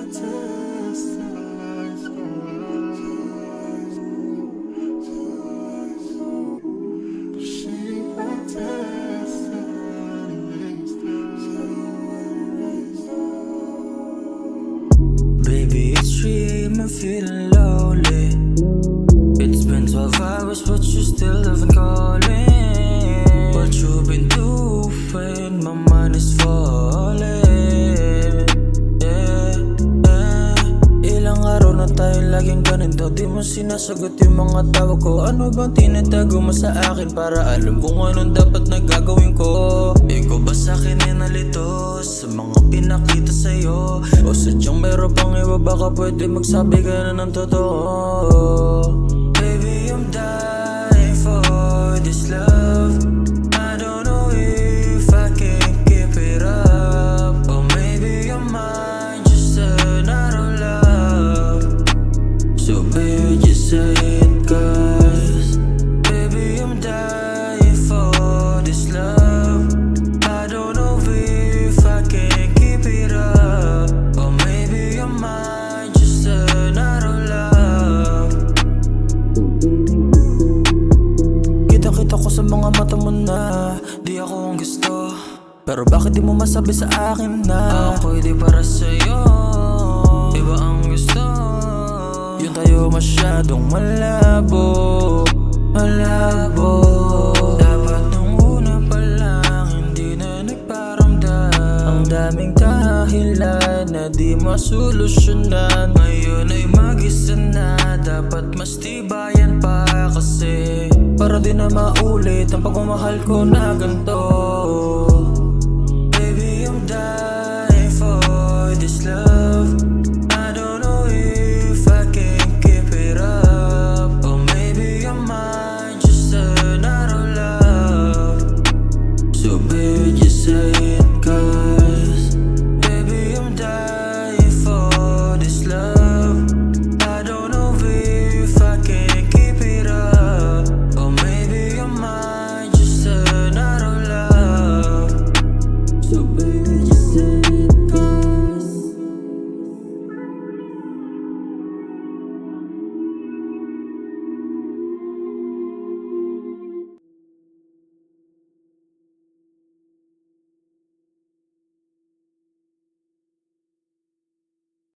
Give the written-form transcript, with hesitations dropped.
Baby, it's 3 AM, I'm feeling lonely. It's been 12 hours, but you still haven't calling. What you been doing? My mind is falling. Yeah, yeah. Ilang araw na tayo laging ganito, di mo sinasagot yung mga tawag ko. Ano bang tinatago mo sa akin para alam kung anong dapat na gagawin ko? Ikaw ba sa'kin nalito sa mga pinakita sa'yo? O sadyang meron pang iba, baka pwede magsabi ka na ng totoo. Baby, I'm dying for this love. I don't know if I can keep it up. Or maybe I might just run out of love. So baby, just say it, cause baby, I'm dying for this love. I don't know if I can keep it up. Or maybe I might just run out of love. Kita-kita ko sa mga mata mo na di ako ang gusto. Pero bakit di mo masabi sa akin na ako'y di para sa'yo? Iba ang gusto. Yun tayo masyadong malabo, malabo. Dapat nung una pa lang hindi na nagparamdam. Ang daming dahilan na di masolusyonan. Ngayon ay mag-isa na, dapat mas tibayan pa kasi para di na maulit ang pagmamahal ko na ganito. Baby, I'm dying for this love. I don't know if I can keep it up. Or maybe I might just run out of love. So baby, just say